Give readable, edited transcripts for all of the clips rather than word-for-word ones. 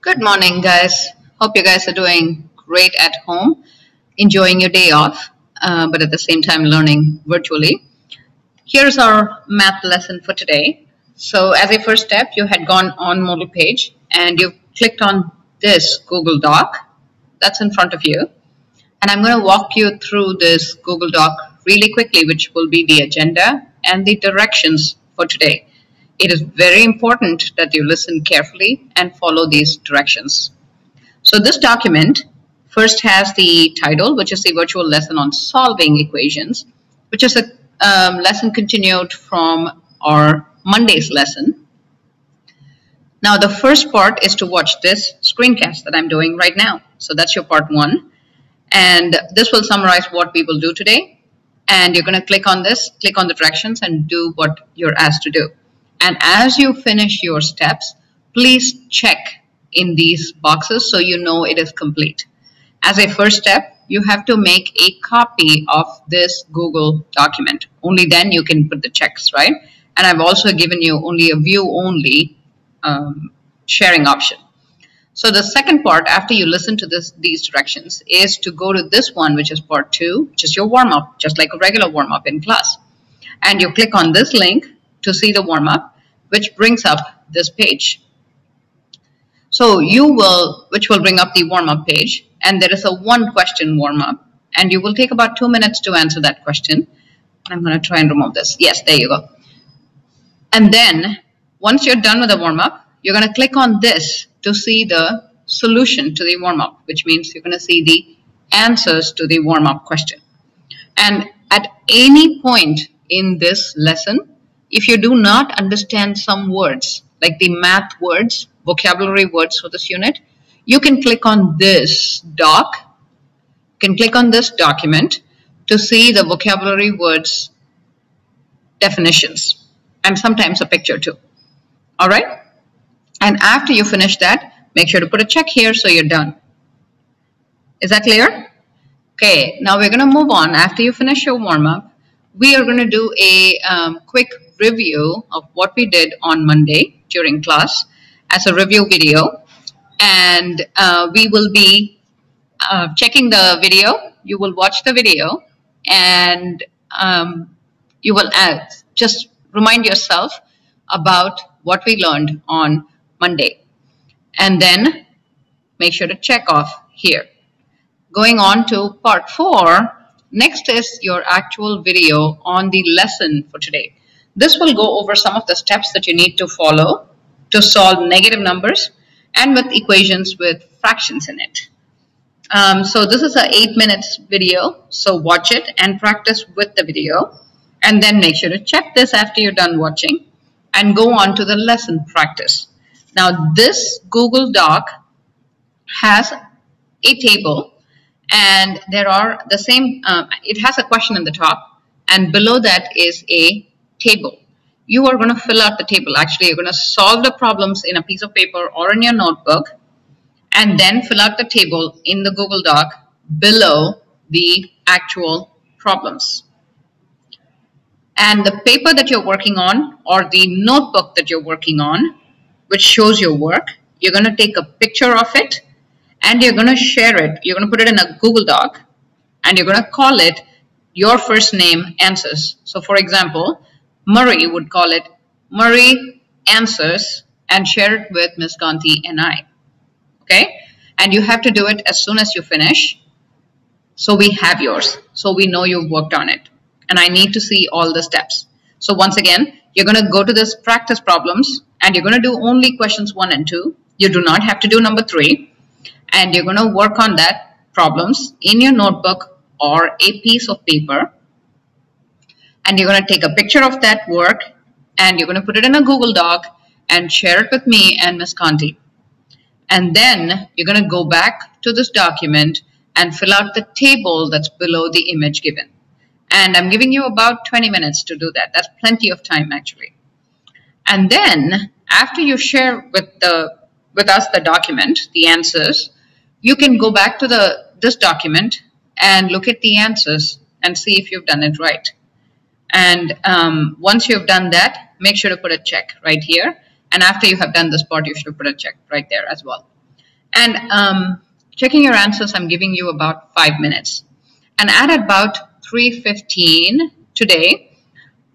Good morning, guys. Hope you guys are doing great at home, enjoying your day off, but at the same time learning virtually. Here's our math lesson for today. So as a first step, you had gone on Moodle page and you clicked on this Google Doc that's in front of you. And I'm going to walk you through this Google Doc really quickly, which will be the agenda and the directions for today. It is very important that you listen carefully and follow these directions. So this document first has the title, which is the virtual lesson on solving equations, which is a lesson continued from our Monday's lesson. Now the first part is to watch this screencast that I'm doing right now. So that's your part one. And this will summarize what we will do today. And you're going to click on this, click on the directions and do what you're asked to do. And as you finish your steps, please check in these boxes so you know it is complete. As a first step, you have to make a copy of this Google document. Only then you can put the checks, right? And I've also given you only a view-only sharing option. So the second part, after you listen to these directions, is to go to this one, which is part 2, which is your warm-up, just like a regular warm-up in class. And you click on this link to see the warm-up, which brings up this page. So which will bring up the warm-up page, and there is a 1-question warm-up, and you will take about 2 minutes to answer that question. I'm going to try and remove this. Yes, there you go. And then, once you're done with the warm-up, you're going to click on this to see the solution to the warm-up, which means you're going to see the answers to the warm-up question. And at any point in this lesson, if you do not understand some words, like the math words, vocabulary words for this unit, you can click on this doc, you can click on this document to see the vocabulary words definitions and sometimes a picture too. All right? And after you finish that, make sure to put a check here so you're done. Is that clear? Okay, now we're going to move on. After you finish your warm-up, we are going to do a quick review of what we did on Monday during class as a review video. And we will be checking the video. You will watch the video and you will just remind yourself about what we learned on Monday. And then make sure to check off here. Going on to part 4, next is your actual video on the lesson for today. This will go over some of the steps that you need to follow to solve negative numbers and with equations with fractions in it. So this is an 8 minutes video, so watch it and practice with the video. And then make sure to check this after you're done watching and go on to the lesson practice. Now this Google Doc has a table and there are the same, it has a question in the top and below that is a table. You are going to fill out the table. Actually, you're going to solve the problems in a piece of paper or in your notebook and then fill out the table in the Google Doc below the actual problems. And the paper that you're working on or the notebook that you're working on, which shows your work, you're going to take a picture of it and you're going to share it. You're going to put it in a Google Doc and you're going to call it your first name answers. So for example, Murray would call it Murray answers and share it with Miss Kanti and I. Okay? And you have to do it as soon as you finish. So we have yours. So we know you've worked on it. And I need to see all the steps. So once again, you're going to go to this practice problems and you're going to do only questions 1 and 2. You do not have to do number 3. And you're going to work on that problems in your notebook or a piece of paper. And you're going to take a picture of that work and you're going to put it in a Google Doc and share it with me and Miss Kanti. And then you're going to go back to this document and fill out the table that's below the image given. And I'm giving you about 20 minutes to do that. That's plenty of time actually. And then after you share with us the document, the answers, you can go back to this document and look at the answers and see if you've done it right. And once you've done that, make sure to put a check right here. And after you have done this part, you should put a check right there as well. And checking your answers, I'm giving you about 5 minutes. And at about 3:15 today,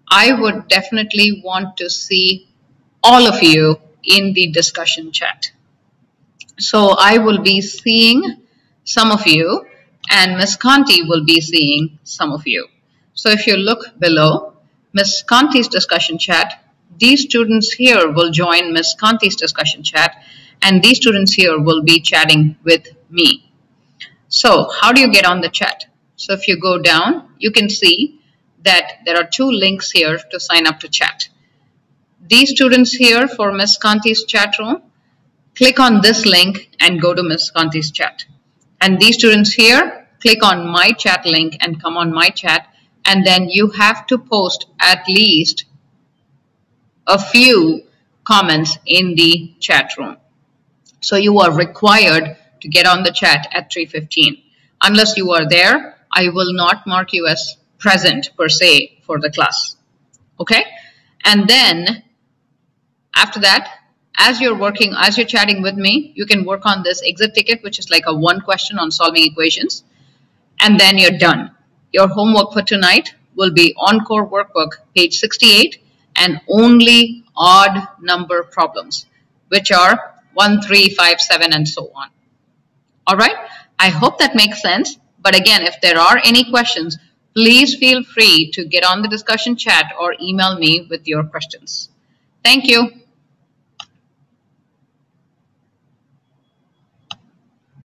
I would definitely want to see all of you in the discussion chat. So I will be seeing some of you, and Ms. Kanti will be seeing some of you. So if you look below Ms. Kanti's discussion chat, these students here will join Ms. Kanti's discussion chat, and these students here will be chatting with me. So how do you get on the chat? So if you go down, you can see that there are 2 links here to sign up to chat. These students here for Ms. Kanti's chat room, click on this link and go to Ms. Kanti's chat. And these students here, click on my chat link and come on my chat. And then you have to post at least a few comments in the chat room. So you are required to get on the chat at 3:15. Unless you are there, I will not mark you as present per se for the class. Okay? And then after that, as you're chatting with me, you can work on this exit ticket, which is like a 1 question on solving equations. And then you're done. Your homework for tonight will be Encore Workbook, page 68, and only odd number problems, which are 1, 3, 5, 7, and so on. All right? I hope that makes sense. But again, if there are any questions, please feel free to get on the discussion chat or email me with your questions. Thank you.